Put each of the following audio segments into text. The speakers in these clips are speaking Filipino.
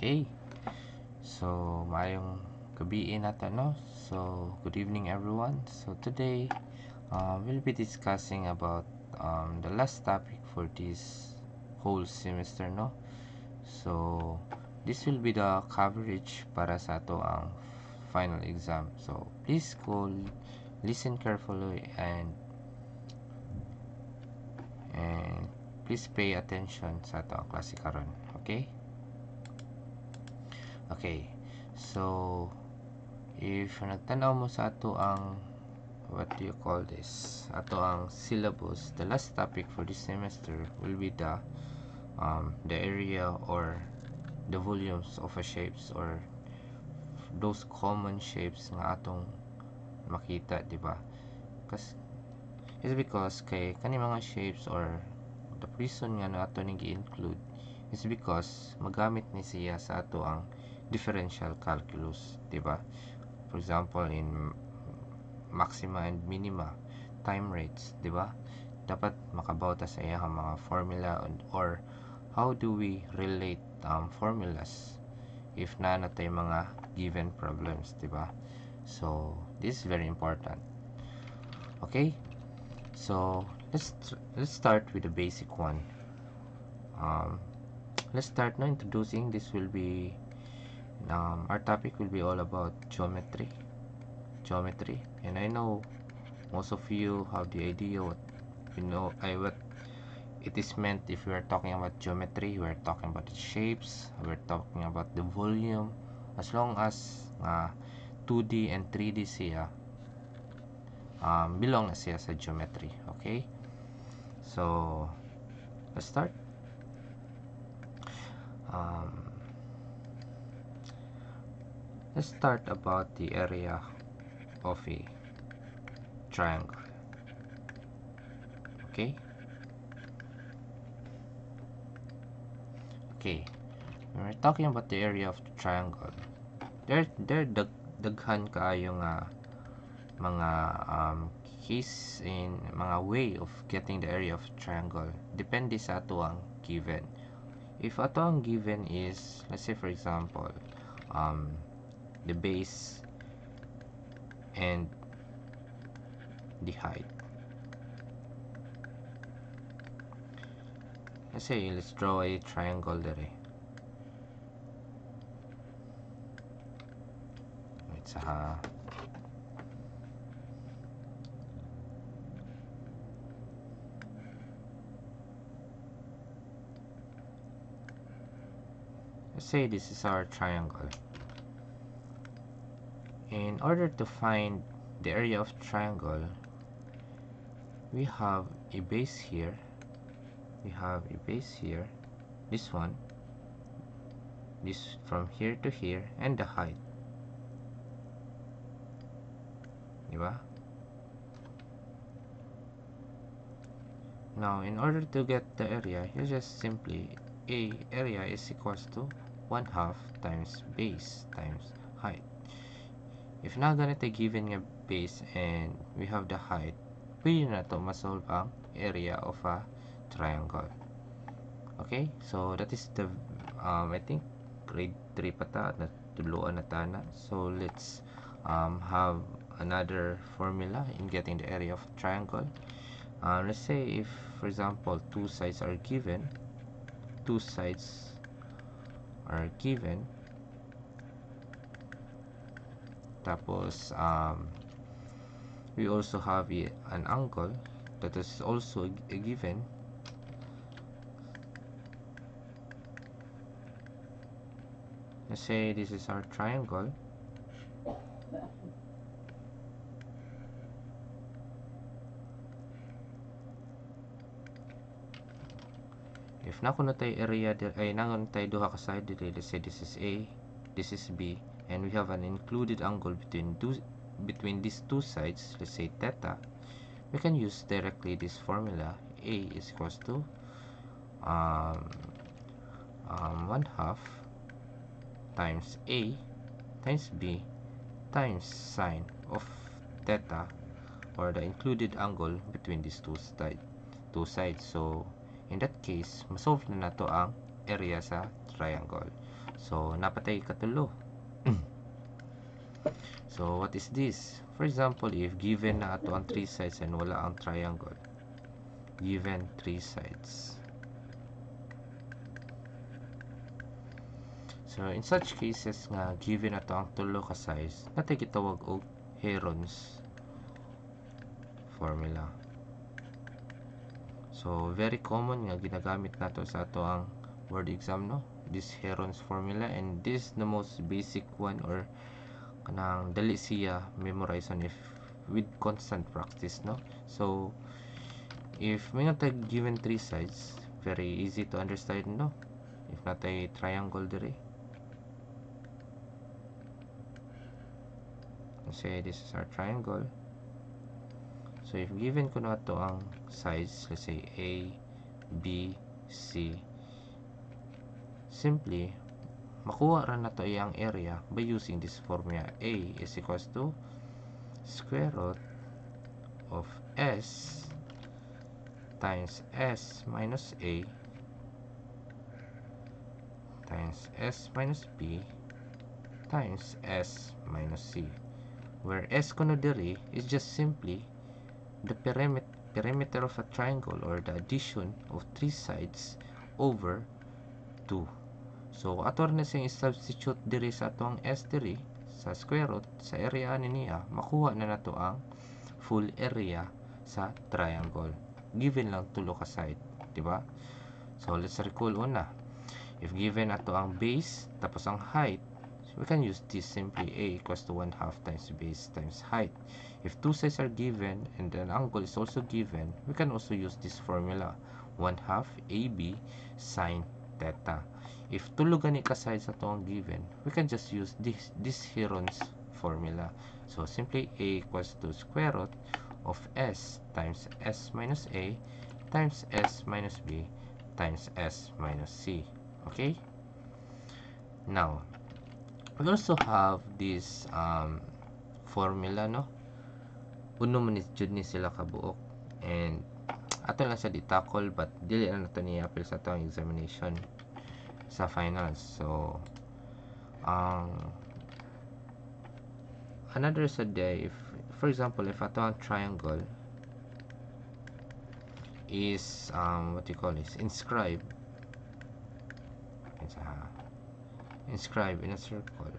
Okay, so maayong gabi natin, no? So good evening everyone. So today we'll be discussing about the last topic for this whole semester, no? So this will be the coverage para sa ato ang final exam. So please go listen carefully and please pay attention sa ato ang klase karon. Okay? Okay, so if nagtanaw mo sa ato ang what do you call this, ato ang syllabus, the last topic for this semester will be the area or the volumes of a shapes, or those common shapes nga atong makita, di ba? Kasi it's because kay kani mga shapes, or the reason nga na ato ning gi-include is because magamit ni siya sa ato ang differential calculus, di ba? For example, in maxima and minima, time rates, di ba? Dapat makabaw ta sa iyang mga formula, or how do we relate formulas if na natay mga given problems, di ba? So this is very important. Okay, so let's start with the basic one. Let's start now introducing. This will be our topic will be all about geometry, and I know most of you have the idea what what it is meant. If we are talking about geometry, we are talking about the shapes, we're talking about the volume. As long as 2D and 3D siya, belong na siya sa geometry. Okay, so let's start. Let's start about the area of a triangle. Okay, when we're talking about the area of the triangle, there daghan kaayo nga mga case in mga way of getting the area of triangle. Depende sa ato ang given. If ato ang given is, let's say for example, the base and the height. Let's draw a triangle there. It's let's say this is our triangle. In order to find the area of triangle, we have a base here, this one, this from here to here, and the height, diba? Now in order to get the area, you just simply area is equals to 1/2 times base times height. If na ganito given nga base and we have the height, pwede na to masolve ang area of a triangle. Okay, so that is the I think grade 3 pa ta na tuluan na tana. So let's have another formula in getting the area of triangle. Let's say if for example two sides are given, tapos we also have an angle that is also a given. Let's say this is our triangle. If nakuno tay area ay nakuno tay duha ka side dito, let's say this is A, this is B, and we have an included angle between these two sides, let's say theta, we can use directly this formula. A is equals to 1/2 times A times B times sine of theta, or the included angle between these two sides. So in that case, masolve na nato ang area sa triangle. So napatay katulo. So what is this? For example, if given na ato ang 3 sides and wala ang triangle, given 3 sides, so in such cases nga given ato ang tulo ka sides, natay gitawag og Heron's formula. So very common nga ginagamit nato sa ato ang board exam, no, this Heron's formula, and this is the most basic one, or kanang dali siya memorize on if with constant practice, no. So if may natay given 3 sides, very easy to understand, no, if natay triangle diri. Let's say this is our triangle. So if given ko na to ang sides, let's say A, B, C, simply makuha ra na to iyang area by using this formula. A is equals to square root of S times S minus A times S minus B times S minus C, where S kuno diri is just simply the perimeter of a triangle, or the addition of 3 sides over 2. So ato na siyang substitute diri sa atong S diri sa square root sa area niya, makuha na nato ang full area sa triangle given lang tulo ka side, di ba? So let's recall una. If given ato ang base tapos ang height, we can use this simply. A equals to 1/2 times base times height. If 2 sides are given and an angle is also given, we can also use this formula, 1/2 AB sine theta. If tulo gani ka sides ato ang given, we can just use this Heron's formula. So simply A equals to square root of S times S minus A times S minus B times S minus C. Okay? Now, we also have this formula, no? Uno man jud ni sila kabuok, and ato lang sa di-tackle, but dili na nato ni appeal sa atong examination sa finals. So another sa day, if for example, if ato ang triangle is what you call this, inscribed in a circle.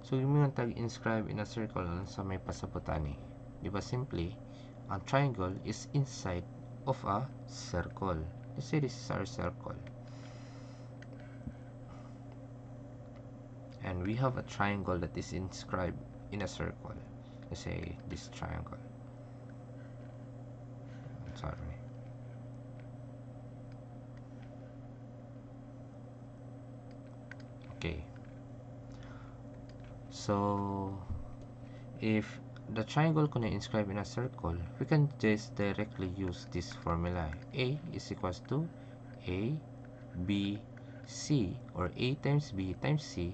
So yung tag inscribe in a circle sa may pasabotani, di ba? Simply ang triangle is inside of a circle. Let's say this is our circle, and we have a triangle that is inscribed in a circle. Let's say this triangle. Sorry. Okay. So if the triangle ko na inscribed in a circle, we can just directly use this formula. A is equals to A, B, C, or A times B times C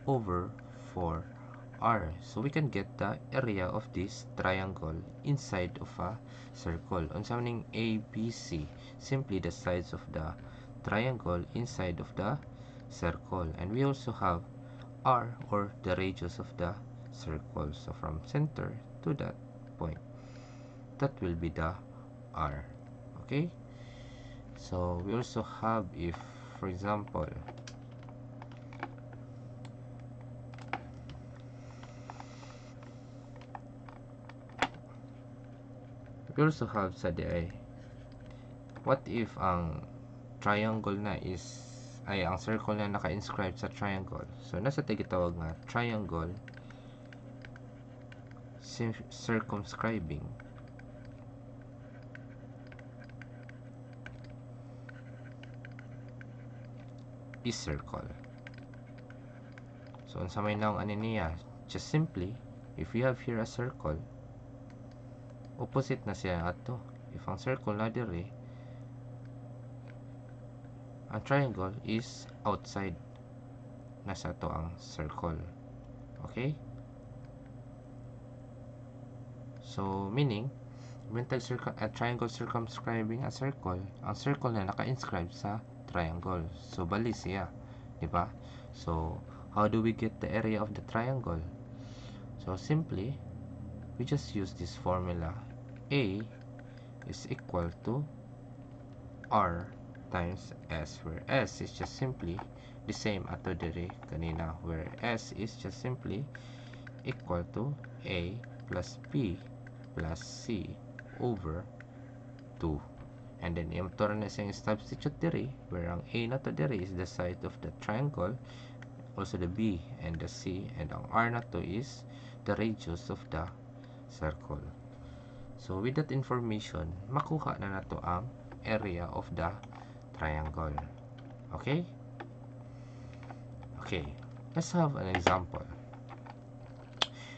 over 4R. So we can get the area of this triangle inside of a circle. Unsa maning A, B, C? Simply the sides of the triangle inside of the circle. And we also have R, or the radius of the circle. So from center to that point, that will be the R. Okay? So we also have, if for example, we also have sa DI, what if ang triangle na is ang circle na naka-inscribe sa triangle. So nasa gitawag nga triangle circumscribing is circle. So unsa may naong ani niya, just simply if we have here a circle, opposite na siya ato. If ang circle na diri, ang triangle is outside, nasa to ang circle. Okay? So meaning triangle circumscribing a circle, ang circle na naka-inscribe sa triangle. So, bali siya. Diba? So, how do we get the area of the triangle? So, simply, we just use this formula. A is equal to R times S, where S is just simply the same ato diri kanina, where S is just simply equal to A plus B plus C over 2. And then, yung tura na siyang substitute diri, where ang A na to diri is the side of the triangle, also the B and the C, and ang R na to is the radius of the circle. So, with that information, makuha na nato ang area of the triangle. Okay? Okay. Let's have an example.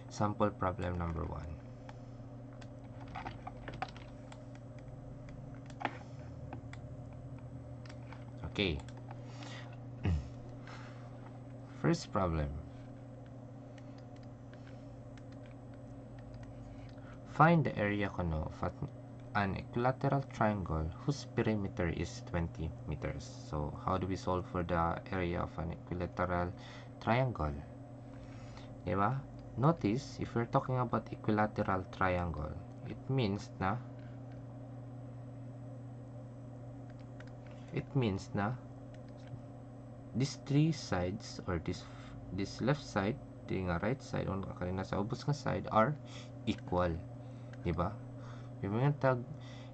Sample problem number 1. Okay. First problem. Find the area kuno of an equilateral triangle whose perimeter is 20 meters. So, how do we solve for the area of an equilateral triangle? Diba? Notice, if we're talking about equilateral triangle, it means na these three sides, or this left side, the right side, o kanina sa ubos nga side, are equal. Diba? Yung mga tag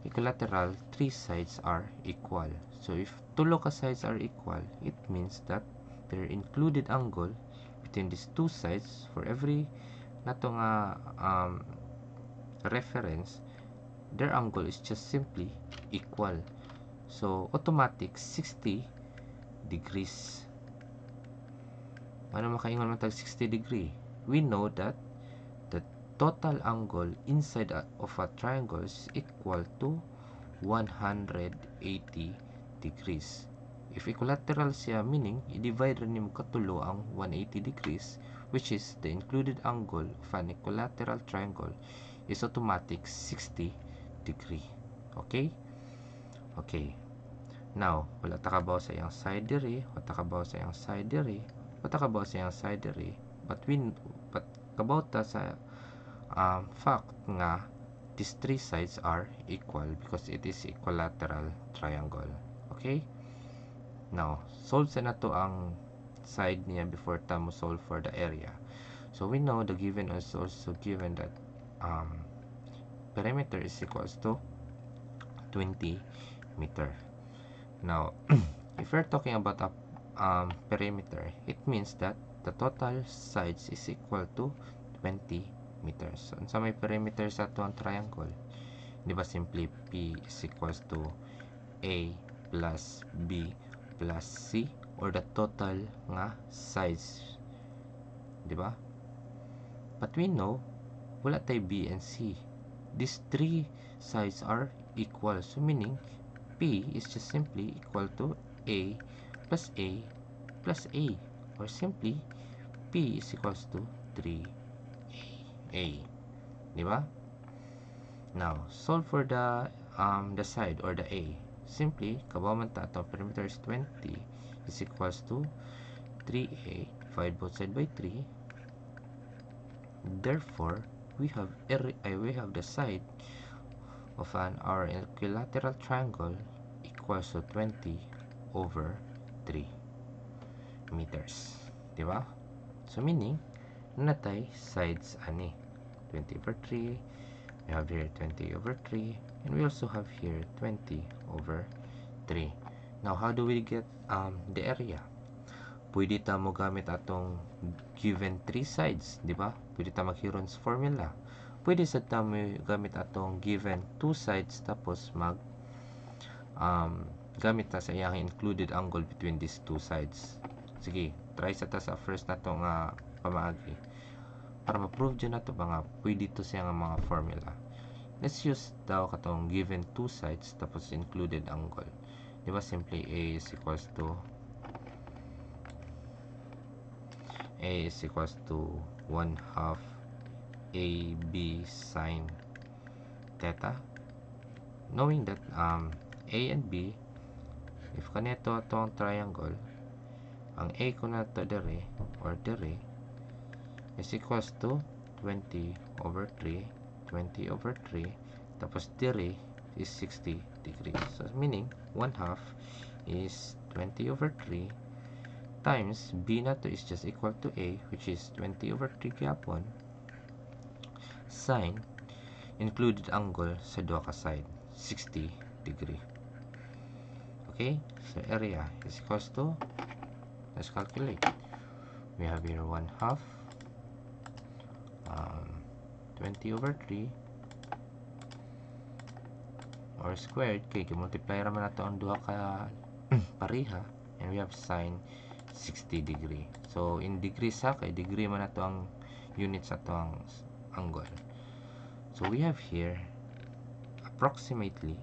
equilateral, three sides are equal. So, if tulo ka sides are equal, it means that there included angle between these two sides for every nato nga reference, their angle is just simply equal. So, automatic 60 degrees. Ano makaingon man tag 60 degree? We know that the total angle inside of a triangle is equal to 180 degrees. If equilateral siya, meaning, i-divide rin mo katulo ang 180 degrees, which is the included angle of an equilateral triangle is automatic 60 degree. Okay? Okay. Now, wala takabaw sa iyang side diri, wala takabaw sa iyang side diri, wala takabaw sa iyang side diri, but kabaw ta sa fact nga these three sides are equal because it is equilateral triangle. Okay? Now, solve sa nato ang side niya before ta mo solve for the area. So, we know the given is also given that perimeter is equals to 20 meter. Now, if we're talking about a perimeter, it means that the total sides is equal to 20 meters. So, sa may perimeter sa ito ang triangle, di ba simply P is equals to A plus B plus C, or the total nga sides, di ba? But we know, wala tayo B and C. These three sides are equal. So, meaning, P is just simply equal to A plus A plus A, or simply, P is equals to 3A. Di ba? Now, solve for the side or the A. Simply, kabaw man ta atong perimeter is 20 is equals to 3A, divide both side by 3. Therefore, we have the side of our equilateral triangle equals to 20 over 3 meters. Diba? So, meaning, natay sides ani. 20 over 3. We have here 20 over 3. And we also have here 20 over 3. Now, how do we get the area? Pwede ta mo gamit atong given 3 sides, di ba? Pwede ta mag-Heron's formula. Pwede sa ta mo gamit atong given 2 sides tapos gamit ta sa iyang included angle between these 2 sides. Sige, try sa ta sa first na to nga pamaagi. Para ma-prove dyan na to mga pwede to siya nga mga formula. Let's use daw katong given 2 sides tapos included angle. Di ba simply A is equals to 1/2 AB sine theta knowing that A and B, if kanito atong triangle, ang A ko na to dire or dire is equals to 20 over 3, 20 over 3, tapos dire is 60 degrees. So meaning 1/2 is 20 over 3 times B na to is just equal to A, which is 20 over 3 gyapon, sine included angle sa duha ka side 60 degree. Okay, so area is equals to, let's calculate. We have here 1/2 20 over 3 or squared, kay multiply raman nato ang duha ka pareha, and we have sine 60 degree. So in degrees sa kay degree man nato ang units ato ang angle. So we have here approximately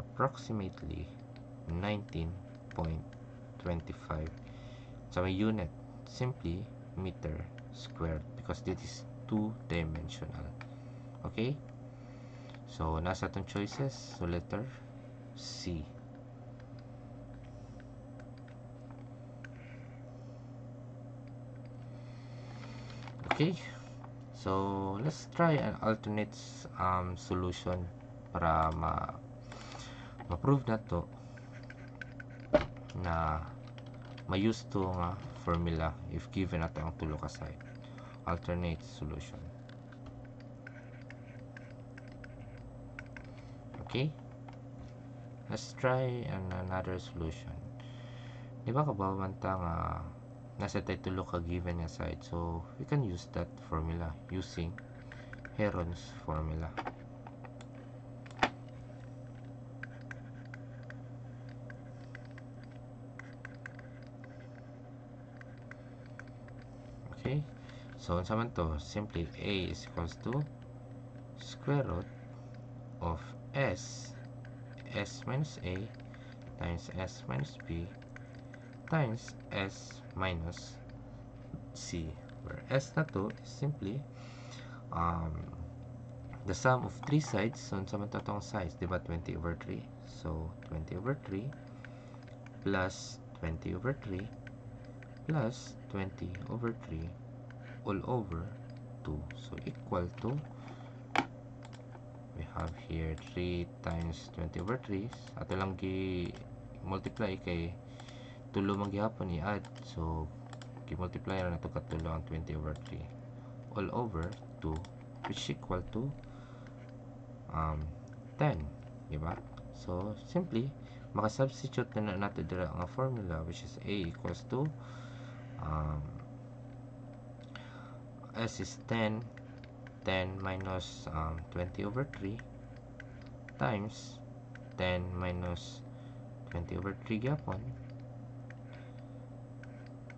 19.25. So my unit simply meter squared because this is two-dimensional. Okay, so nasa itong choices. So letter C. Okay, so let's try an alternate solution para ma-prove na to na ma-use to nga formula if given nato ang tulo ka side. Alternate solution. Okay, let's try another solution. Di ba kabawan ta nga nasa tayo tulo ka given nga side, so we can use that formula using Heron's formula. Okay, so unsa man to, simply A is equals to square root of S minus A times S minus B times S minus C, where S na to is simply the sum of three sides. So unsa man to tong sides, diba 20 over 3, so 20 over 3 plus 20 over 3 plus 20 over 3 all over 2, so equal to, we have here 3 times 20 over 3, ato lang gi-multiply kay tulo man gihapon i-add, so gi-multiply ra nato katulo ang 20 over 3 all over 2, which equal to 10, diba? So simply maka-substitute na nato dira ang formula, which is A equals to S is 10 minus 20 over 3 times 10 minus 20 over 3 gyapon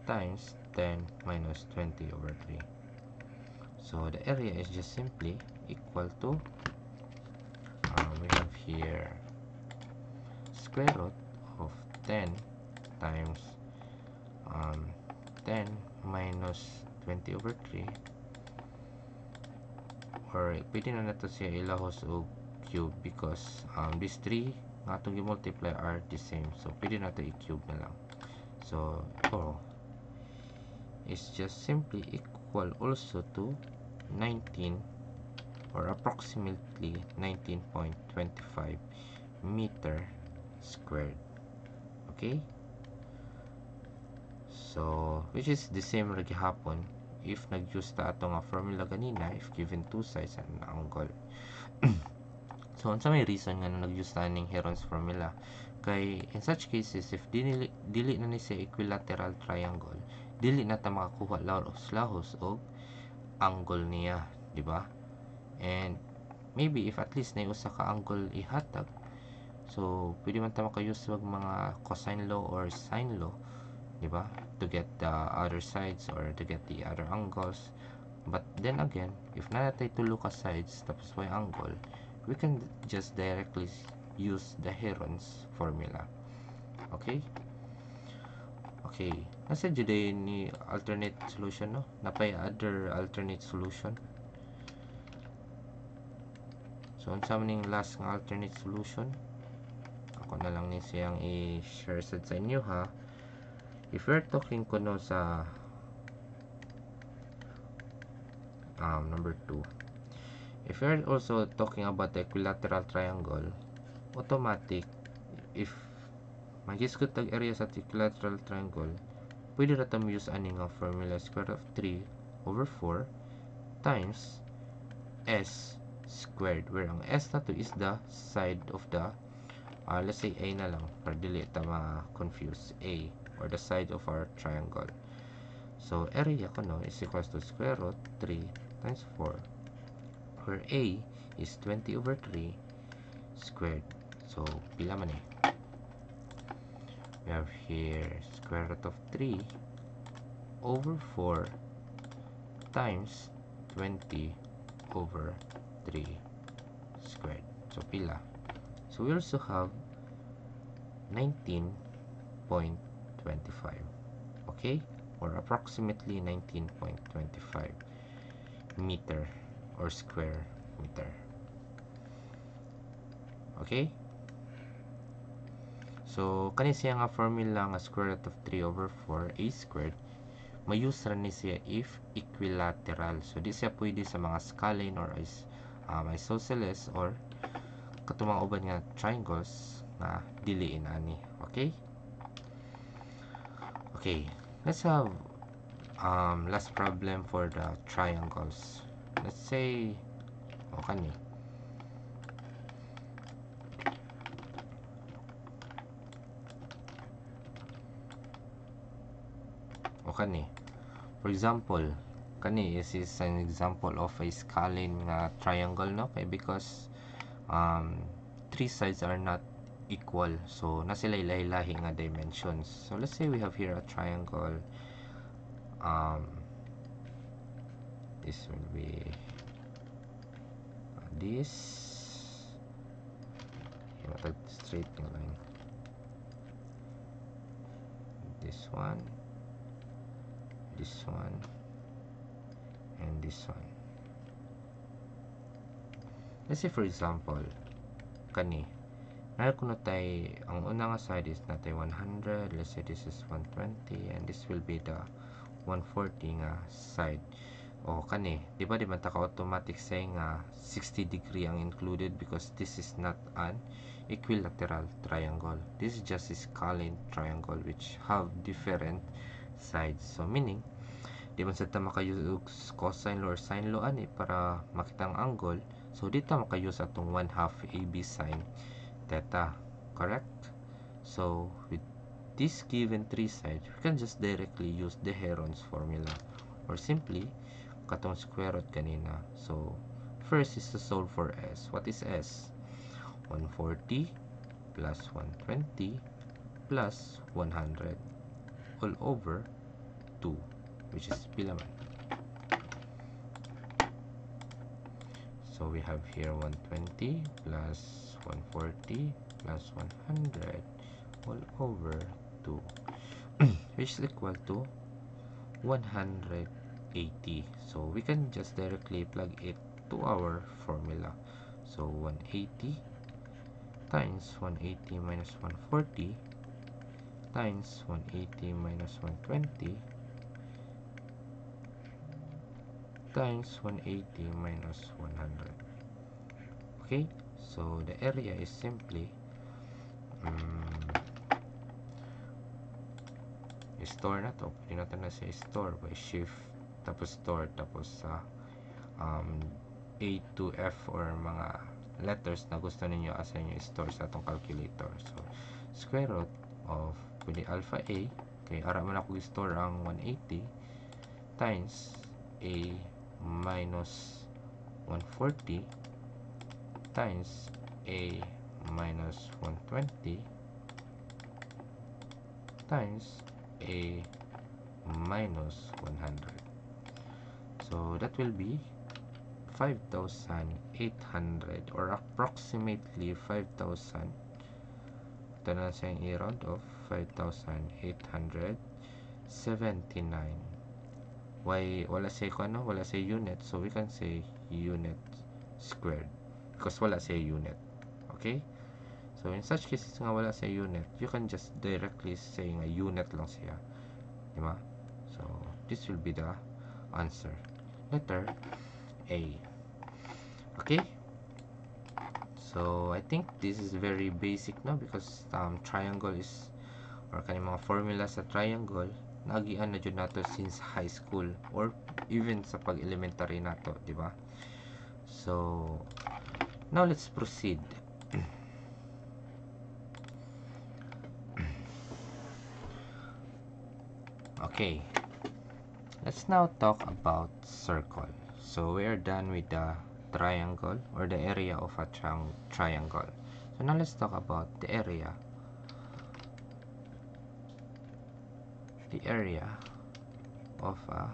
times 10 minus 20 over 3. So the area is just simply equal to, we have here square root of 10 times 10 minus 20 over 3, or pwede na nato siya ilahos og cube because these 3 nga itong i-multiply are the same, so pwede na ito i-cube na lang. So is just simply equal also to 19 or approximately 19.25 meter squared. Okay, so which is the same ra gihapon if nag-use ta ato nga formula ganina if given two sides and angle. So unsa may reason nga nag-use ta ning Heron's formula, kay in such cases if dili na ni siya equilateral triangle, dili na ta makakuha lahos og angle niya, di ba? And maybe if at least na usa ka angle ihatag, so pwede man ta maka-use og mga cosine law or sine law, di ba, to get the other sides or to get the other angles. But then again, if na natay tulo ka sides tapos may angle, we can just directly use the Heron's formula. Okay, nasa juday ni alternate solution, no? Napay other alternate solution. So unsa man ning last nga alternate solution, ako na lang ni siyang i-share sa inyo ha. If we're talking kuno sa number 2, if we're also talking about the equilateral triangle, automatic, if mag-isgot tag area sa equilateral triangle, pwede na tam use ani nga formula square root of 3 over 4 times s squared, where ang s na to is the side of the let's say a na lang para dili ta ma-confuse, a or the side of our triangle. So area ko no is equals to square root 3 times 4, where a is 20 over 3 squared. So pila man eh, we have here square root of 3 over 4 times 20 over 3 squared. So pila? So we also have 19.25, okay, or approximately 19.25 meter or square meter. Okay, so kani siya nga formula nga square root of 3 over 4 a squared, may-use ra ni siya if equilateral. So di siya pwede sa mga scalene or isosceles or katumang uban nga triangles na diliin ani. Okay, okay, let's have last problem for the triangles. Let's say kani for example, kani is an example of a scalene nga triangle, no, kay because three sides are not equal, so na sila ilahi-lahi nga dimensions. So let's say we have here a triangle, this will be this straight line, this one, and this one. Let's say for example, kani meron kuno tay ang una nga side is natay 100, let's say this is 120, and this will be the 140 nga side. O kani, di ba ta ka automatic say nga 60 degree ang included because this is not an equilateral triangle. This is just a scalene triangle which have different sides. So meaning, di man sa ta maka-use cosine law or sine law ani para makita ang angle. So dito maka-use atong 1/2 AB sine theta, correct? So with this given three sides, we can just directly use the Heron's formula or simply katong square root kanina. So first is to solve for s. What is s? 140 plus 120 plus 100 all over 2, which is pila man. So we have here 120 plus 140 plus 100 all over 2, which is equal to 180. So we can just directly plug it to our formula. So 180 times 180 minus 140 times 180 minus 120 times 180 minus 100. Okay, so the area is simply store na to. Pwede natin na siya store by shift tapos store tapos sa A to F or mga letters na gusto ninyo assign nyo store sa atong calculator. So square root of pwede alpha A, kay ara man ako i-store ang 180 times A minus 140 times A minus 120 times A minus 100. So that will be 5,800 or approximately 5,000. Ito na siya yung i-round off, 5,879. Why wala say ko ano, wala say unit, so we can say unit squared. because wala siya unit. Okay? So in such cases nga wala siya unit, you can just directly say nga unit lang siya. Diba? So this will be the answer. Letter A. Okay? So I think this is very basic na because triangle is, or kani mga formula sa triangle nagian na jud nato since high school or even sa pag-elementary nato, di ba? So now let's proceed. Okay, let's now talk about circle. So we are done with the triangle or the area of a triangle. So now let's talk about the area. The area of a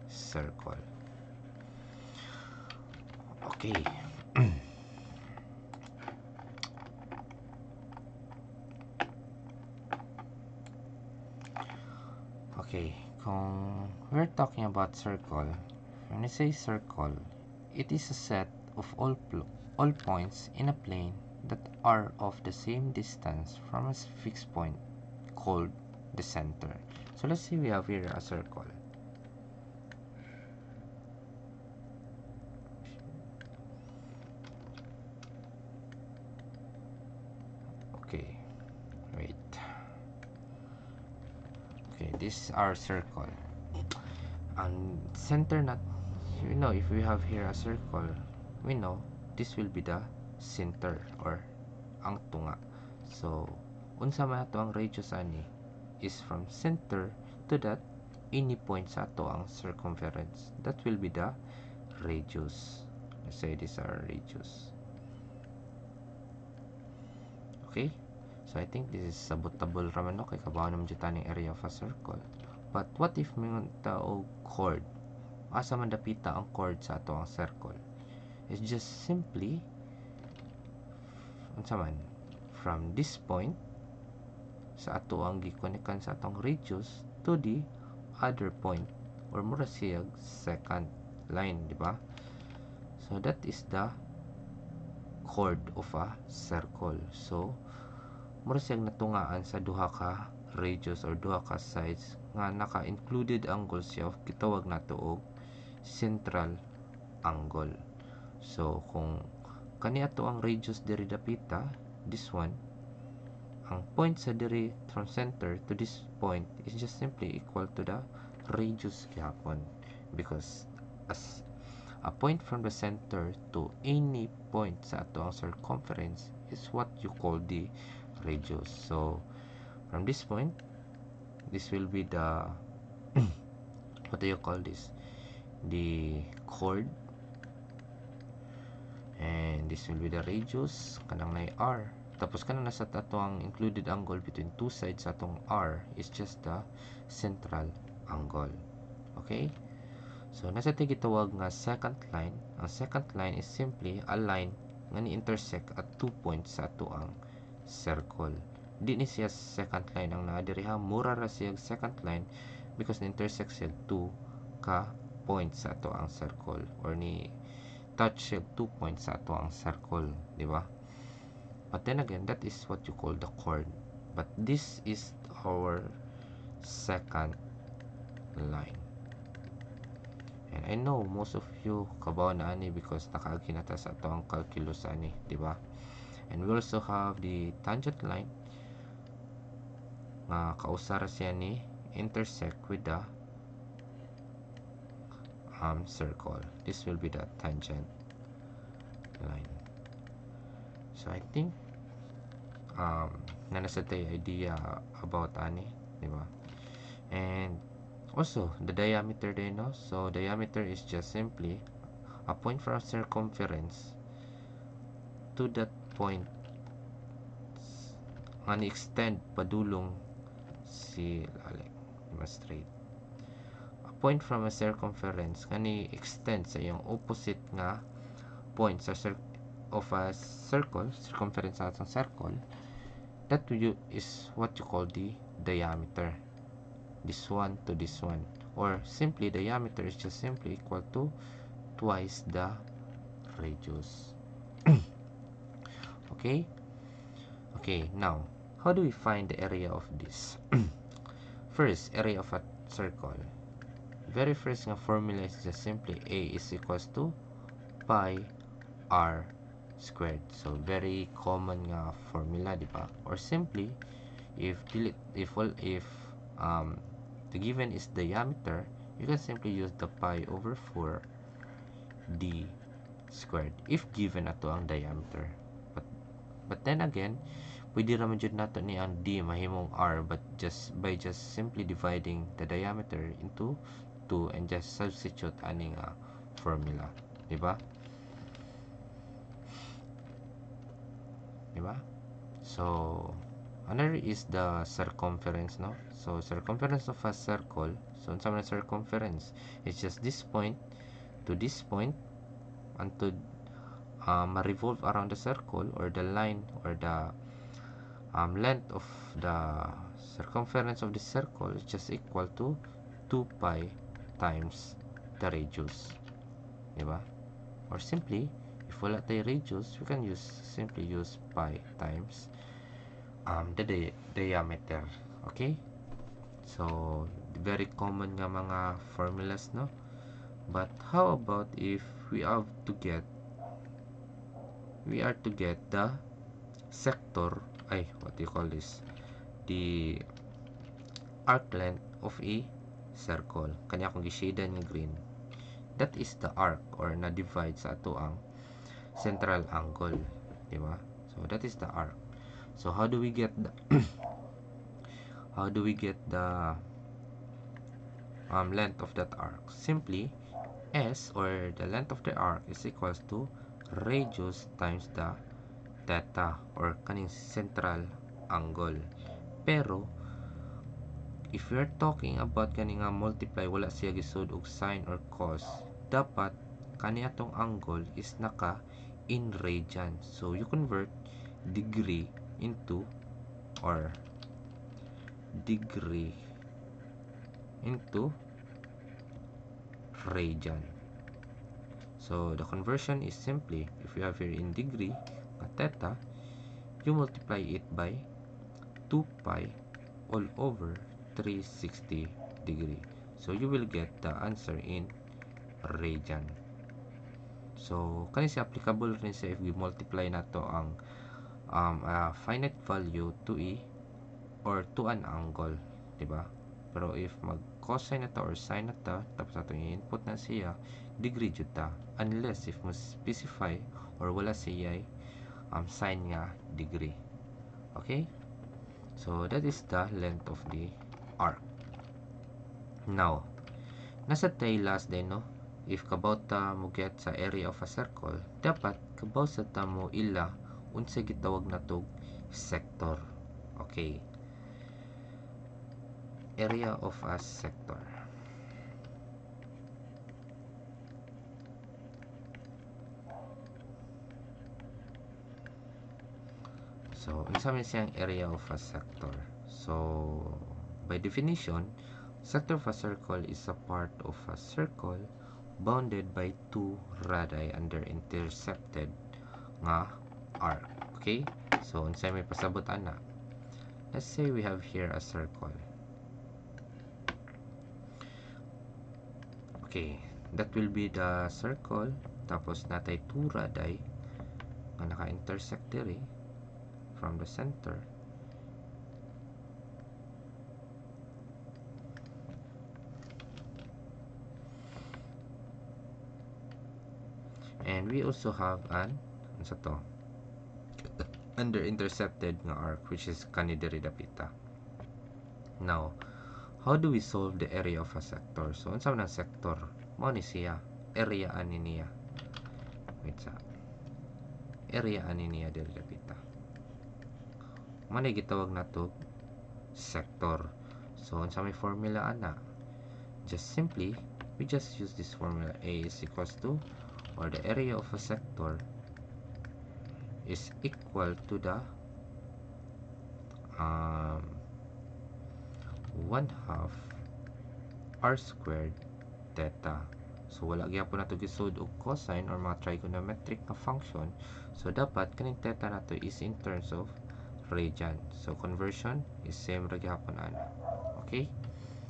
circle. Okay. Okay, kung we're talking about circle, when we say circle, it is a set of all points in a plane that are of the same distance from a fixed point called the center. So let's say we have here a circle. Okay, wait. Okay, this is our circle. And center not, you know, if we have here a circle, we know this will be the center or ang tunga. So unsa man ato ang radius ani is from center to that any point sa ato ang circumference. That will be the radius. Let's say these are radius. Okay, so I think this is sabotable raman no kay kabaw naman jud taning area of a circle. But what if mingon ta og chord? Asa man dapita ang chord sa ato ang circle? It's just simply unsa man from this point sa ato ang gikonekan sa atong radius to the other point or mura siya second line, di ba? So that is the chord of a circle. So mura siya natungaan sa duha ka radius or duha ka sides nga naka-included angle siya, gitawag nato og central angle. So kung kani ato ang radius diri dapita, this one, ang point sa diri from center to this point is just simply equal to the radius gihapon, because as a point from the center to any point sa ato ang circumference is what you call the radius. So from this point, this will be the what do you call this, the chord, and this will be the radius kanang nay r. Tapos kanang nasa ato ang included angle between two sides sa atong r is just the central angle. Okay, so nasa tay gitawag nga second line. Ang second line is simply a line nga ni-intersect at 2 points sa ato ang circle. Di ni siya second line ang naa diri ha, mura ra siya second line because ni-intersect siya 2 ka points sa ato ang circle or ni touch siya 2 points sa ato ang circle, di ba? But then again, that is what you call the chord. But this is our second line. And I know most of you kabaw na ani because nakaagi na ta sa ato ang calculus ani, di ba? And we also have the tangent line nga kausara siya ni intersect with the circle. This will be the tangent line. So I think na nasa tayo idea about ani, di ba? And also the diameter din, no? So diameter is just simply a point from circumference to that point nga ni-extend padulong si straight. A point from a circumference nga ni-extend sa iyong opposite nga point sa of a circle, circumference sa atong circle, that is what you call the diameter. This one to this one. or simply diameter is just simply equal to twice the radius. Okay, now how do we find the area of this? First, area of a circle. Very first nga formula is just simply A is equals to pi r squared. So very common nga formula, di ba? Or simply if the given is diameter, you can simply use the pi over 4 d squared if given ato ang diameter. But then again, pwede raman jud nato ni ang d mahimong r, but by just simply dividing the diameter into 2 and just substitute aning formula, di ba? So another is the circumference, no? So circumference of a circle, so unsa man circumference, it's just this point to this point, and to revolve around the circle, or the line, or the length of the circumference of the circle is just equal to 2 pi times the radius, di ba? Or simply, if wala tayo radius, we can simply use pi times the diameter. Okay, so very common nga mga formulas, no? But how about if we are to get the sector, what do you call this, the arc length of a circle, kanya akong gishade ni green, that is the arc, or na divide sa ato ang central angle, di ba? So that is the arc. So how do we get the length of that arc? Simply, S, or the length of the arc, is equals to radius times the theta, or kaning central angle. Pero if we're talking about kani nga multiply, wala siya gisud og sine or cos, dapat kani atong angle is naka in radian. So you convert degree into, or degree into radian. So the conversion is simply, if you have here in degree theta, you multiply it by 2 pi all over 360 degree. So you will get the answer in radian. So kani siya applicable rin sa if we multiply nato ang finite value to e, or to an angle, di ba? Pero if mag cosine na ta or sine na ta, tapos atong i-input na siya, degree jud ta, unless if mo specify or wala siya sine nga degree. Okay, so that is the length of the arc. Now nasa tay last day, no? If kabaw ta mo get sa area of a circle, dapat kabaw sa ta mo ila unsa gitawag natog sector. Okay, area of a sector. So unsa man siyang area of a sector? So by definition, sector of a circle is a part of a circle bounded by two radii under intercepted nga arc. Okay, so unsay may pasabot ana? Let's say we have here a circle. Okay, that will be the circle, tapos natay two radii nga naka-intersect diri from the center. And we also have an under intercepted nga arc, which is kani diri dapita. Now, how do we solve the area of a sector? So unsa man ang sector? Mao ni siya area ani niya. Wait sa area ani niya diri dapita. Mao ni gitawag nato sector. So unsa may formula ana? Just simply we just use this formula. A is equals to, or the area of a sector is equal to the 1/2 r squared theta. So wala gyapon nato gisud og cosine or mga trigonometric na function. So dapat kaning theta nato is in terms of radian. So conversion is same ra gyapon ana. Okay?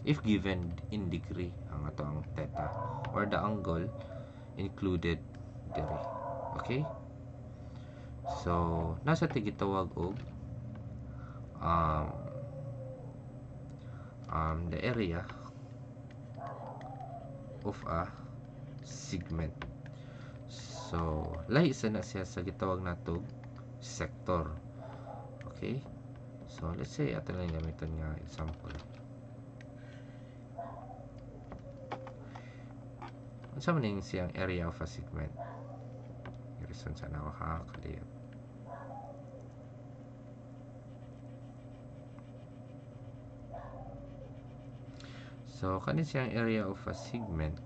If given in degree ang ato ang theta or the angle included diri. Okay? So nasa tigitawag og the area of a segment. So lahi sa na siya sa gitawag nato sector. Okay? So let's say ato lang gamiton nga example. Unsa man ning siyang area of a segment? Irison sa nawa ha kaliyot. So kani siyang area of a segment.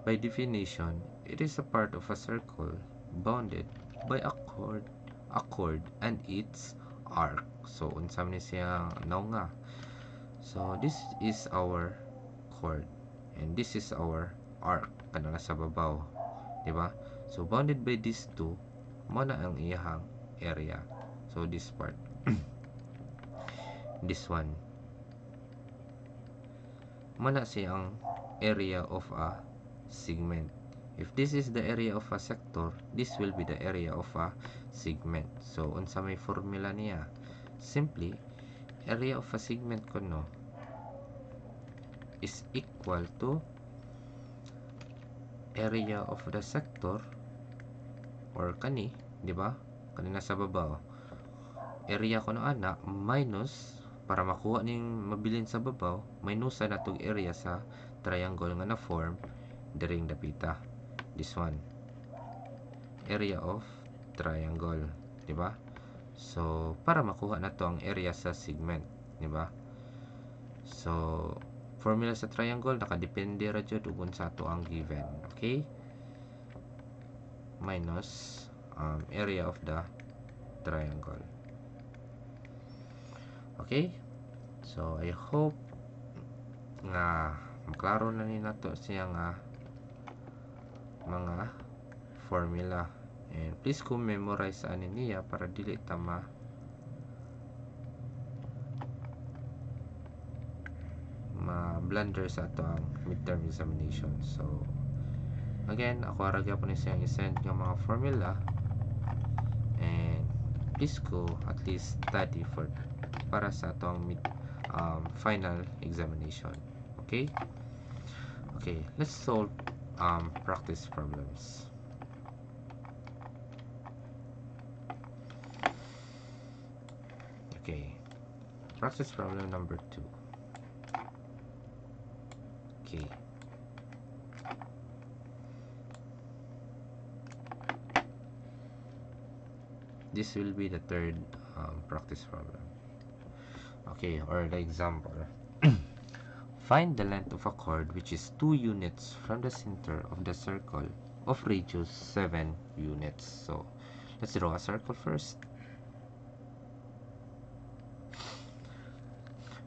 By definition, it is a part of a circle bounded by a chord and its arc. So unsa man ni siya nga. So this is our chord and this is our arc kana sa babaw, di ba? So bounded by these two mo na ang iyang area. So this part this one mo na siyang area of a segment. If this is the area of a sector, this will be the area of a segment. So unsa may formula niya? Simply area of a segment kuno is equal to area of the sector or kani, di ba? Kanina sa babaw. Area kuno ana minus para makuha ning mabilin sa babaw, minusan natong area sa triangle nga na form diring dapita. This one. Area of triangle, di ba? So para makuha nato ang area sa segment, di ba? So formula sa triangle nakadepende ra jud ug unsa ato ang given. Okay? Minus area of the triangle. Okay? So I hope nga maklaro na ni nato siya nga mga formula. And please ko memorize ani niya para dili ta blunder sa ato ang midterm examination. So again, ako ra gyapon ni siyang i-send nga mga formula and please ko at least study for para sa ato ang final examination. Okay? Okay, let's solve practice problems. Okay, practice problem number 2. Okay. This will be the third practice problem. Okay, or the example. Find the length of a chord which is 2 units from the center of the circle of radius 7 units. So, let's draw a circle first.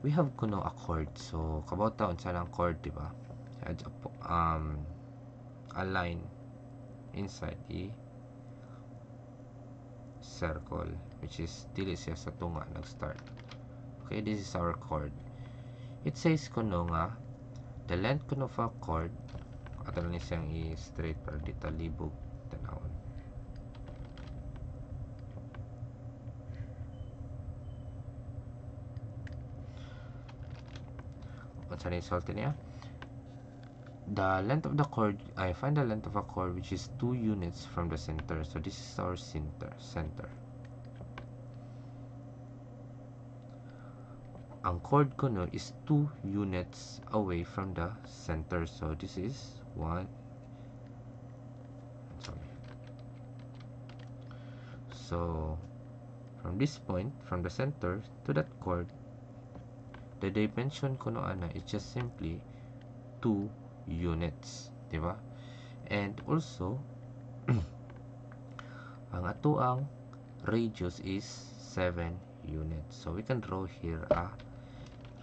We have kuno a chord. So, kabauta unsa lang chord, di ba? A line inside a circle which is dili siya sa tunga nag-start. Okay, this is our chord. It says kuno nga the length kuno of a chord ato ni siyang i-straight para dito libog tanawon. What's the result niya? The length of the chord, I find the length of a chord which is 2 units from the center. So this is our center. Ang chord kuno is 2 units away from the center. So this is 1. Sorry. So from this point, from the center to that chord, the dimension kuno ana is just simply 2 units, di ba? And also ang atoang radius is 7 units. So we can draw here a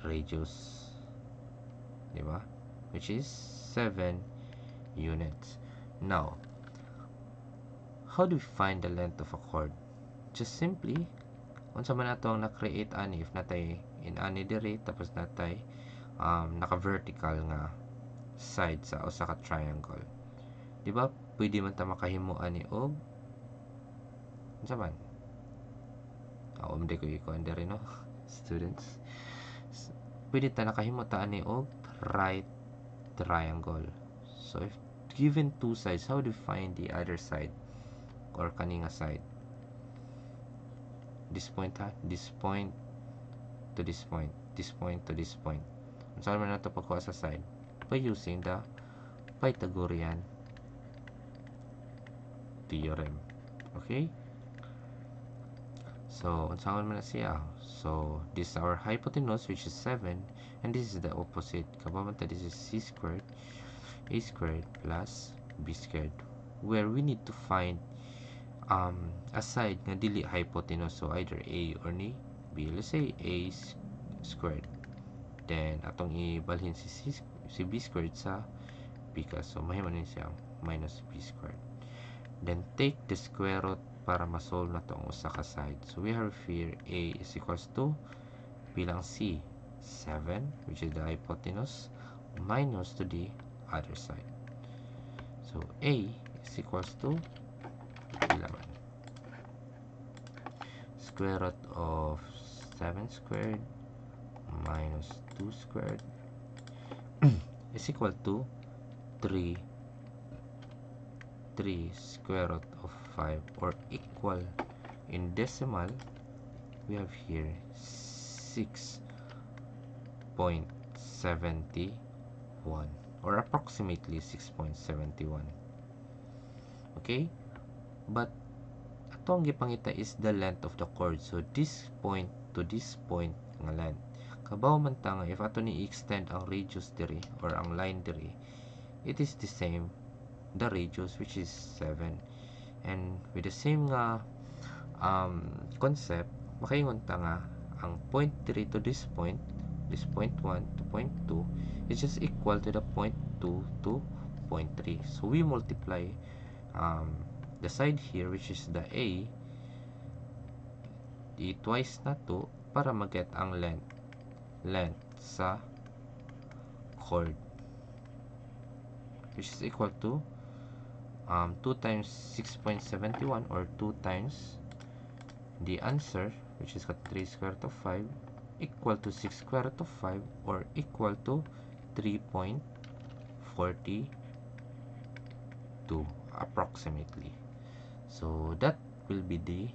radius, diba? Which is 7 units. Now, how do we find the length of a chord? Just simply, unsa man ato ang na-create ani, if natay in ani diri, tapos natay naka-vertical nga side sa usa ka triangle. Diba? Pwede man ta makahimo ani og unsa man? Umday ko iko diri no, students. Pwede ta nakahimo ta ani og right triangle. So if given two sides, how do you find the other side or kaninga side? This point ha, this point to this point, this point to this point. Unsa man nato pagkuha sa side? By using the Pythagorean theorem. Okay? So, unsa man na siya? So, this is our hypotenuse, which is 7, and this is the opposite. Kabamanta, this is c squared, a squared plus b squared, where we need to find a side nga dili hypotenuse, so either a or ni b. Let's say a squared, then atong ibalhin si b squared sa pika, so mahimo ni siya minus b squared. Then take the square root para ma-solve na tong usa ka side. So we have here a is equals to bilang c 7, which is the hypotenuse, minus to the other side. So a is equals to bilang square root of 7 squared minus 2 squared is equal to 3 square root of 5, or equal in decimal, we have here 6.71, or approximately 6.71. Okay, but atong gipangita is the length of the chord. So this point to this point nga length, kabaw man ta nga if ato ni extend ang radius diri or ang line diri, it is the same the radius, which is 7, and with the same nga concept, makaingon ta nga ang point 3 to this point 1 to point 2 is just equal to the point 2 to point 3. So we multiply the side here, which is the a, twice na 2 para mag-get ang length sa chord, which is equal to 2 times 6.71, or 2 times the answer, which is 3 square root of 5, equal to 6 square root of 5, or equal to 3.42 approximately. So that will be the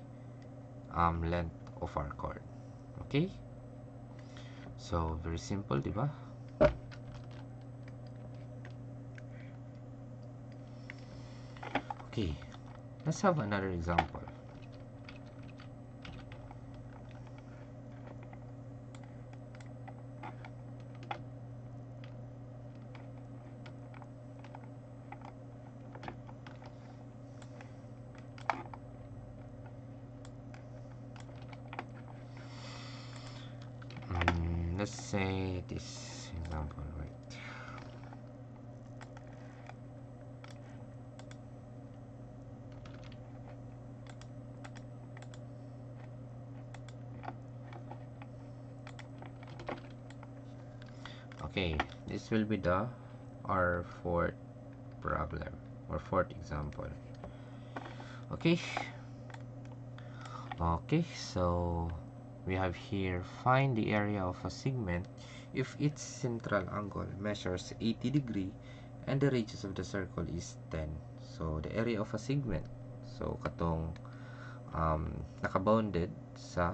length of our chord. Okay, so very simple, diba? Okay, let's have another example. Let's say this example, right? Okay, this will be our fourth problem, or fourth example. Okay, so we have here, find the area of a segment if its central angle measures 80 degree and the radius of the circle is 10. So the area of a segment, so katong nakabounded sa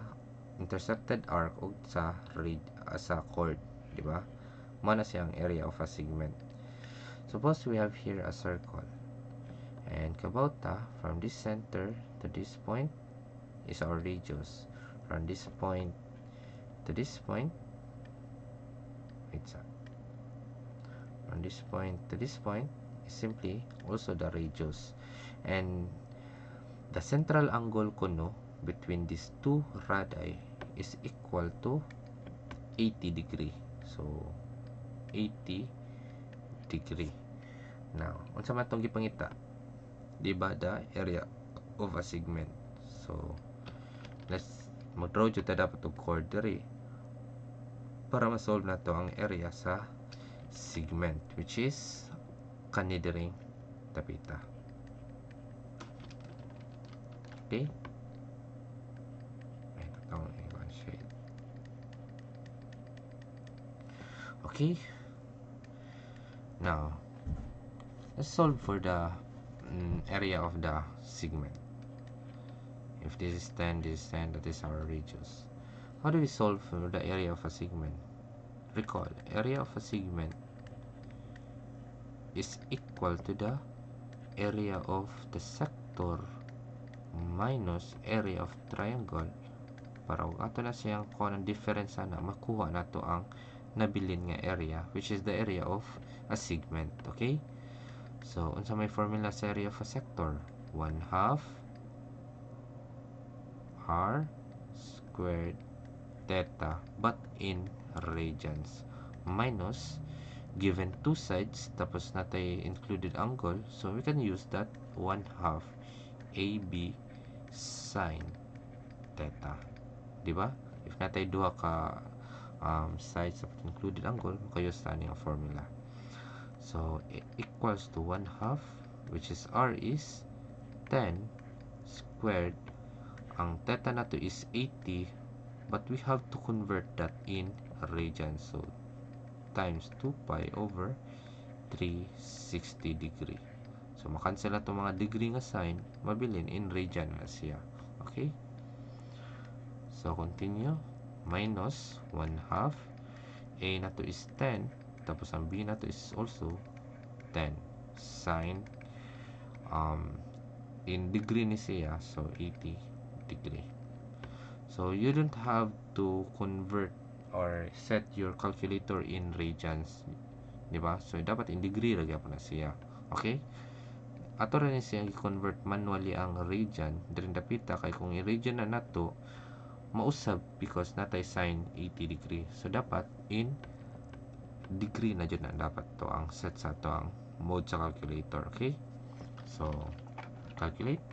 intersected arc o sa chord, di ba? Mana siyang area of a segment. Suppose we have here a circle, and kabauta from this center to this point is our radius. From this point to this point, from this point to this point is simply also the radius, and the central angle kuno between these two radii is equal to 80 degree. So 80 degree. Now, unsa man tong gipangita? Di ba the area of a segment. So let's mag-draw jud ta dapat og chord diri para ma-solve nato ang area sa segment, which is kani diring tapita. Okay? Okay. Now, let's solve for the area of the segment. If this is 10, this is 10, that is our radius. How do we solve for the area of a segment? Recall, area of a segment is equal to the area of the sector minus area of triangle. Para kung ato na siyang kuha ng difference na, makuha na to ang nabilin nga area, which is the area of a segment. Okay? So, unsa may formula sa area of a sector? 1/2 r squared theta, but in radians, minus, given two sides, tapos natay included angle, so we can use that 1/2 AB sine theta. Diba? If natay duha ka sides of included angle, makayos ta ang formula. So, equals to 1/2, which is r is 10 squared. Ang theta na to is 80, but we have to convert that in radians. So, times 2 pi over 360 degree. So, makancel na itong mga degree nga sign, mabilin in radian na siya. Okay? So, continue. Minus 1/2. A na to is 10. Tapos, ang B na to is also 10. Sine. In degree ni siya. So, 80 degree. So, you don't have to convert or set your calculator in radians. Diba? So, dapat in degree lagi po na siya. Okay? Ato rin siya i-convert manually ang radian. Dirin dapita kay kung i-radian na nato, mausab because natay sine 80 degree. So, dapat in degree na dyan na dapat to ang set sa to ang mode sa calculator. Okay? So, calculate.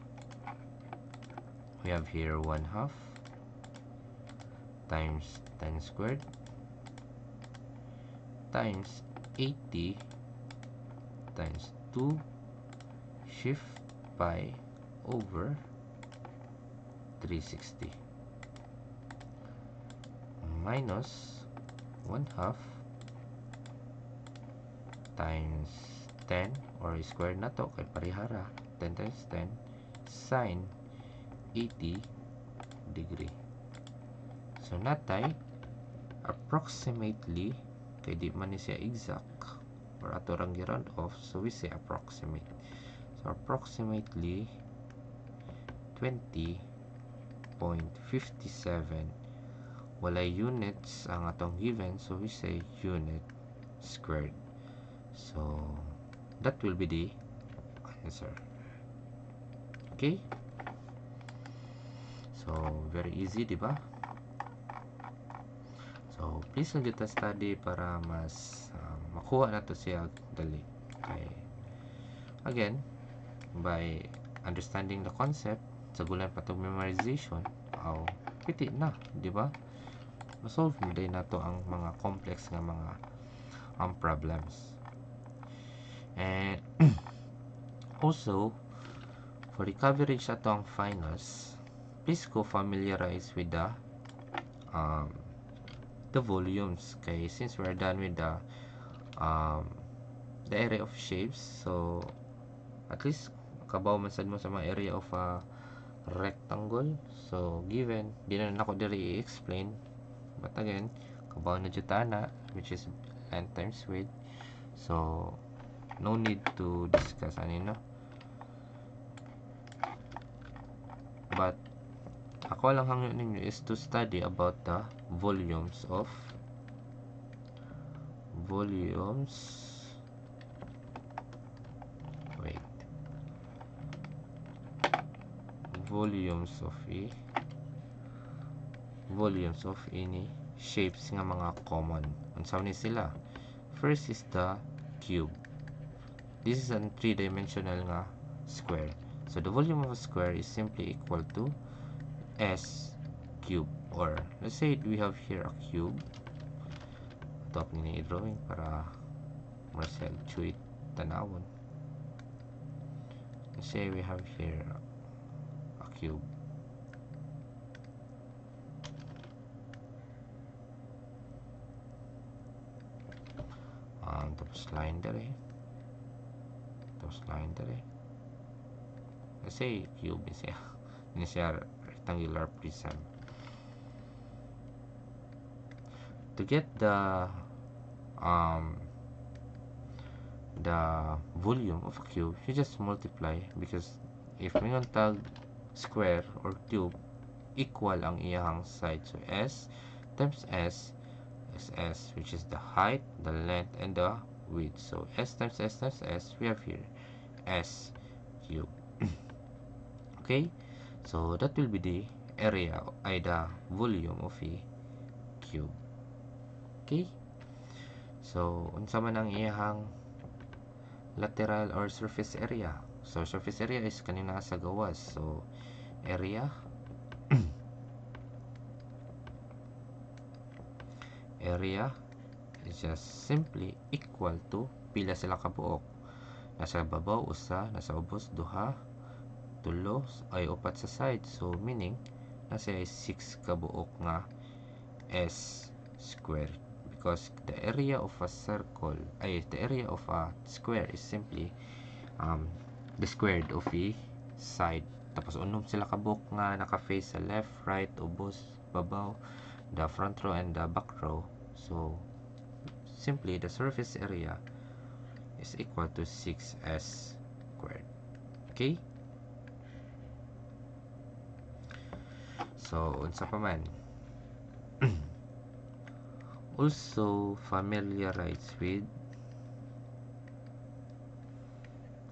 We have here 1/2 times 10 squared times 80 times 2 shift pi over 360 minus 1/2 times 10 or square na to kay parihara 10 times 10 sine 80 degree. So natay approximately, kay di man ni siya exact or ato rang gi-round off, so we say approximate. So approximately 20.57. Walay units ang atong given, so we say unit squared. So that will be the answer. Okay? So very easy, di ba? So please lang dito study para mas makuha na to siya dali. Okay. Again, by understanding the concept, sa gulan pa itong memorization, piti na, di ba? Masolve mo din na to ang mga complex nga mga problems. And also, for the coverage sa itong finals, please go familiarize with the volumes. Okay, since we're done with the area of shapes, so at least kabaw man sad mo sa mga area of a rectangle. So given, di na ako diri i-explain, but again, kabaw na jutana, which is length times width. So no need to discuss ano, but ako lang hangyo ninyo is to study about the volumes of volumes of any shapes nga mga common. Unsa ni sila? First is the cube. This is a three-dimensional nga square. So the volume of a square is simply equal to s cube, or let's say we have here a cube. Ito ako nini drawing para Marcel Chuit tanawon. Let's say we have here a cube. Tapos line dire. Tapos line dire. Let's say cube is siya. Ini siya rectangular prism. To get the volume of a cube, you just multiply, because if mingon tag square or cube, equal ang iyang side. So s times s is s, which is the height, the length, and the width. So s times s times s, we have here s cube. Okay, so that will be the area, ay the volume of a cube. Okay, so unsa man ang iyang lateral or surface area? So surface area is kanina sa gawas. So area area is just simply equal to pila sila ka buok. Nasa babaw usa, nasa ubos duha, tulo ay upat sa side. So meaning nasa 6 ka buok nga s squared, because the area of a circle, the area of a square is simply the squared of a side. Tapos unom sila ka buok nga naka-face sa left, right, ubos, babaw, the front row and the back row. So simply the surface area is equal to 6s squared. Okay, so unsa pa man also familiarize with,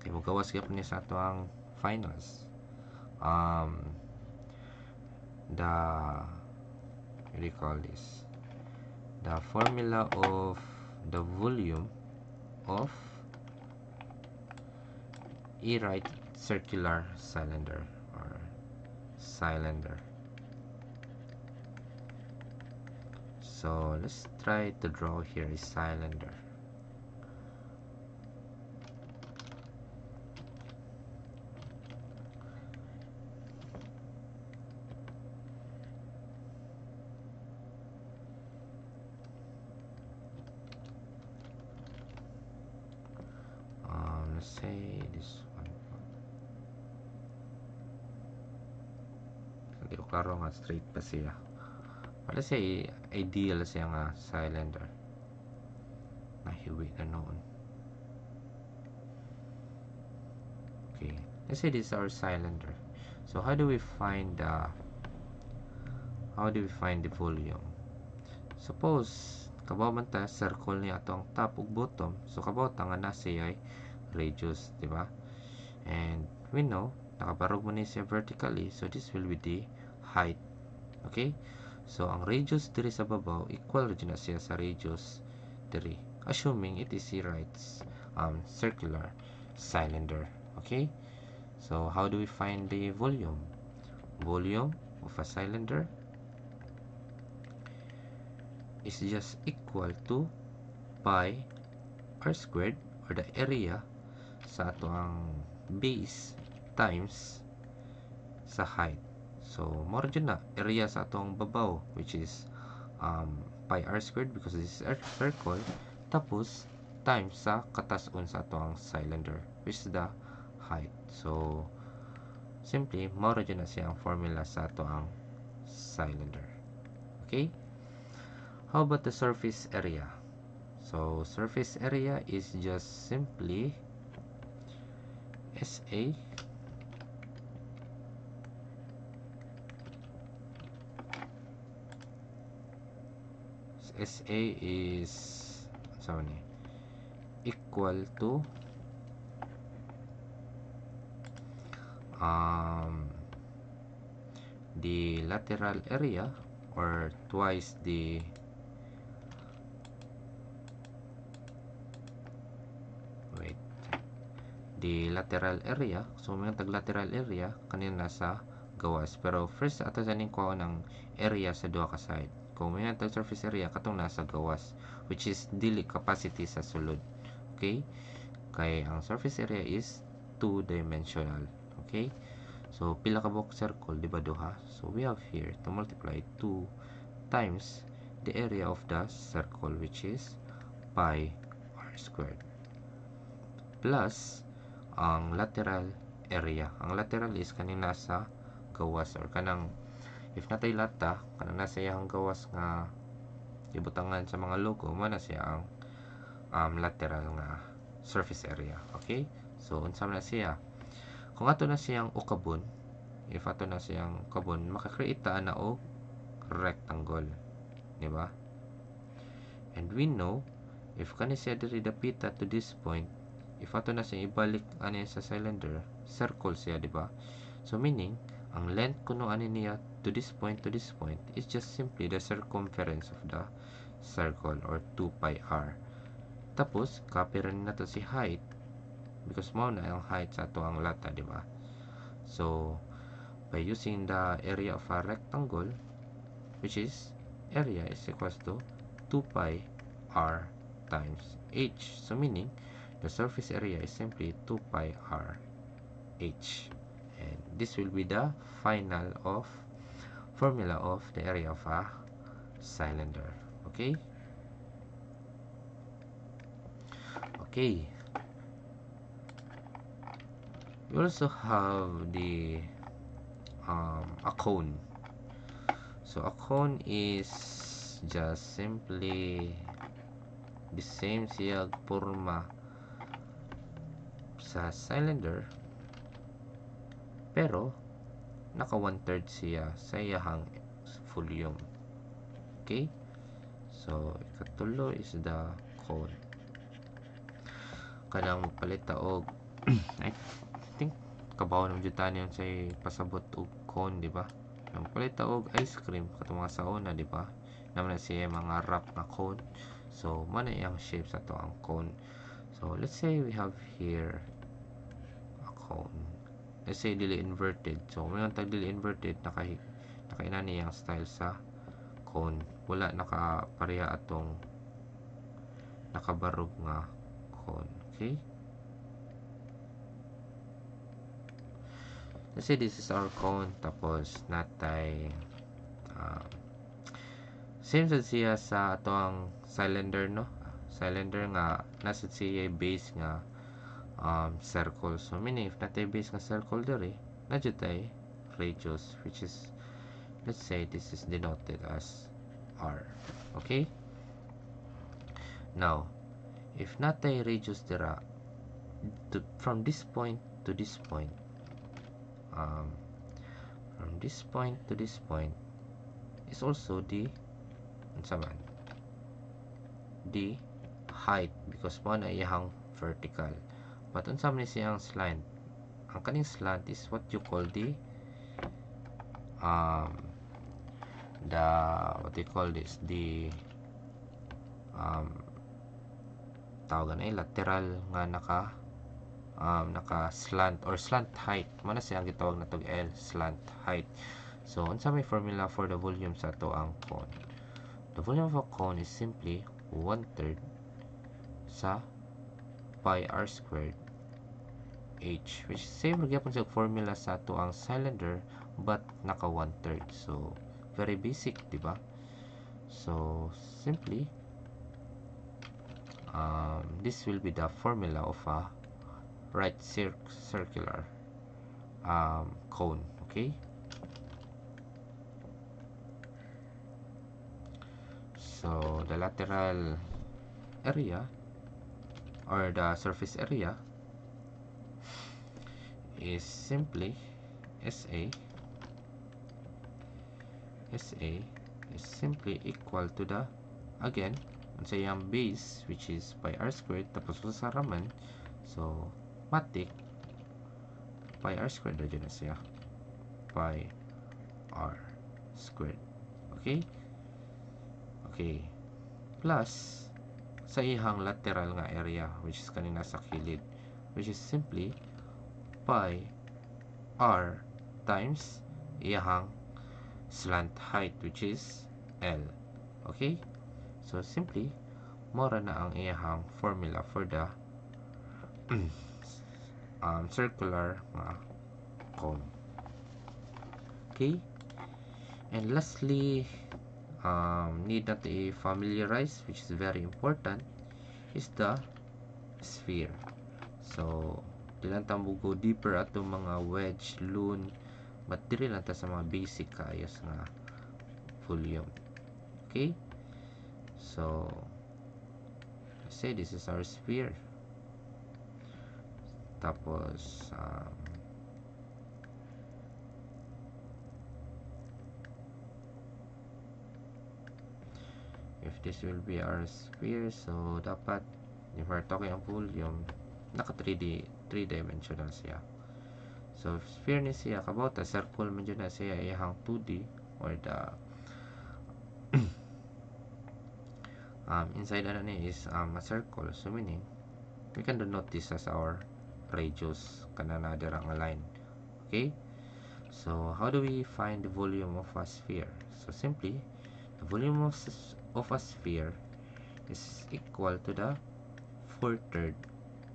kay magawas gyud ni sa ato ang finals, the what do you call this, the formula of the volume of a right circular cylinder or cylinder. So let's try to draw here a cylinder. Let's say this one. Hindi ko klaro nga straight pa siya. Let's say ideal siya nga cylinder. Nahiwi na noon. Okay, let's say this is our cylinder. So how do we find the volume? Suppose kabaw man ta circle ni atong top ug bottom. So kabaw ta nga nasa ay radius, di ba? And we know nakabarog man ni siya vertically, so this will be the height. Okay, so ang radius diri sa babaw equal rin na siya sa radius diri, assuming it is a right circular cylinder. Okay, so how do we find the volume? Volume of a cylinder is just equal to pi r squared, or the area sa ato ang base times sa height. So more dyan na area sa atong babaw, which is pi r squared, because this is a circle, tapos times sa katas-on sa atong cylinder, which is the height. So simply more dyan na siyang formula sa atong cylinder. Okay, how about the surface area? So surface area is just simply SA is equal to the lateral area or twice the lateral area. So may tag lateral area kanina sa gawas, pero first ato sa ning kuha ng area sa duha ka side. Kung may tag surface area katong nasa gawas, which is dili capacity sa sulod. Okay, kay ang surface area is two-dimensional. Okay, so pila ka box circle, di ba duha? So we have here to multiply 2 times the area of the circle, which is pi r squared, plus ang lateral area. Ang lateral is kanina sa gawas, or kanang if natay lata kanang nasa iyang gawas nga ibutangan sa mga logo, man na siya ang lateral nga surface area. Okay, so unsa man na siya, kung ato na siyang ukabon, if ato na siyang ukabon, makakreate ta na og rectangle, di ba? And we know if kani siya diri dapita to this point, if ato na siya ibalik ani sa cylinder, circle siya, di ba? So meaning ang length kuno ani niya to this point is just simply the circumference of the circle, or 2 pi r. Tapos copy rin nato si height because mao na ang height sa ato ang lata, di ba? So by using the area of a rectangle, which is area is equals to 2 pi r times h. So meaning the surface area is simply 2 pi r h. And this will be the final of formula of the area of a cylinder. Okay? Okay. We also have the a cone. So a cone is just simply the same siya porma sa cylinder, pero naka 1/3 siya sa iyahang volume. Okay, so ikatulo is the cone. Kanang palita og I think kabaw ng jutan yun sa pasabot og cone, di ba? Ang palita og ice cream katong mga sauna, di ba? Naman na siya mga wrap na cone. So man ang shape sa to ang cone. So let's say we have here a cone. Let's say dili inverted. So may tag dili inverted, nakaina niya ang style sa cone. Wala nakapareha atong nakabarog nga cone. Okay, let's say this is our cone, tapos natay same sa siya sa ato ang cylinder, no? Cylinder nga nasa siya base nga circle. So meaning if natay base nga circle diri, nadyo tay radius, which is, let's say this is denoted as r. Okay, now if natay radius dira from this point to this point, from this point to this point is also the the height, because mo na iyang vertical. But unsa man siyang slant, ang kaning slant is what you call the what do you call this, the tawagan ay lateral nga naka slant or slant height. Mo na siyang gitawag na tog L, slant height. So unsa may formula for the volume sa ato ang cone? The volume of a cone is simply 1/3 sa pi r squared h, which same gyapon sa formula sa ato ang cylinder, but naka 1/3. So very basic, di ba? So simply this will be the formula of a right circular cone. Okay, so the lateral area or the surface area is simply SA is simply equal to the, again, sa iyang base, which is pi r squared, tapos sa raman, so matik pi r squared na dyan na siya, pi r squared. Okay? Okay. Plus sa ihang lateral nga area, which is kanina sa kilid, which is simply pi r times ihang slant height, which is L. Okay? So simply mora na ang ihang formula for the circular cone. Okay? And lastly, need not to familiarize, which is very important, is the sphere. So dilan ta mo go deeper ato mga wedge, loon, but diri lang ta sa mga basic kaayos nga volume. Okay? So let's say this is our sphere. Tapos if this will be our sphere, so dapat if we're talking of volume, naka 3D, 3-dimensional siya. So if sphere ni siya kabota circle man jud na siya ihang 2D or the inside ano ni is a circle, so meaning we can denote this as our radius kana na dira nga line. Okay? So how do we find the volume of a sphere? So simply the volume of a sphere is equal to the 4/3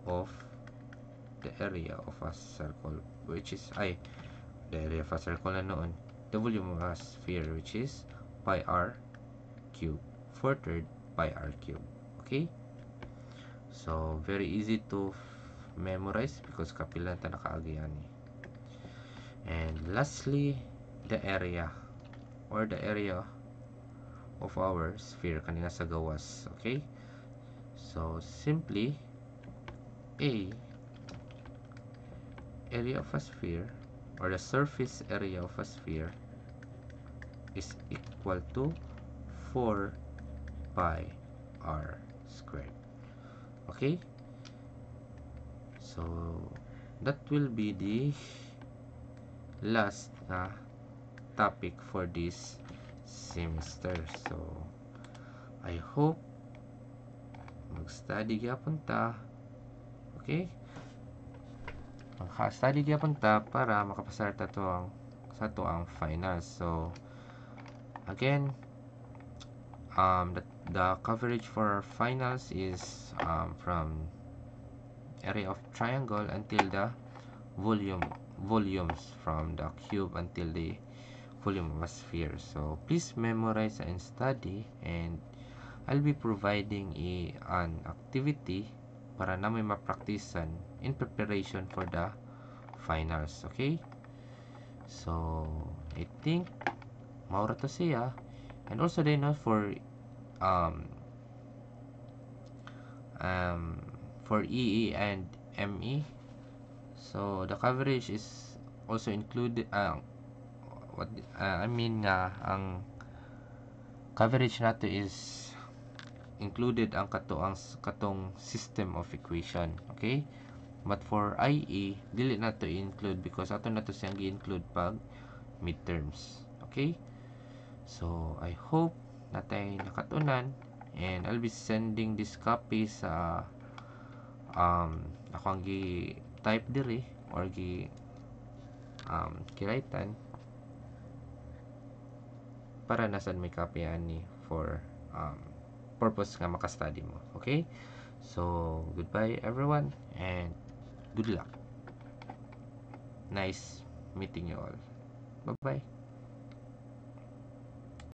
of the area of a circle, which is the area of a circle na noon, the volume of a sphere, which is pi r cube, 4/3 pi r cube. Okay? So very easy to memorize because kapilan ta nakaagi ani. And lastly, the area or the area of our sphere kanina sa gawas. Okay? So simply area of a sphere or the surface area of a sphere is equal to 4 pi r squared. Okay? So that will be the last topic for this semester. So I hope mag-study gyapon ta. Okay? Maka-study gyapon ta para makapasar ta to sa to ang finals. So again, the coverage for finals is from area of triangle until the volumes from the cube until the volume of a sphere. So please memorize and study, and I'll be providing an activity para na may mapraktisan in preparation for the finals. Okay? So I think maura to siya. And also they know for EE and ME, so the coverage is also included ang coverage nato is included ang katong system of equation. Okay? But for IE dili nato include because ato nato siyang gi-include pag midterms. Okay? So I hope natay nakatunan, and I'll be sending this copy sa ako ang gi-type diri or kiraitan para nasan may copy ani for purpose nga maka-study mo. Okay? So goodbye everyone and good luck. Nice meeting you all. Bye-bye.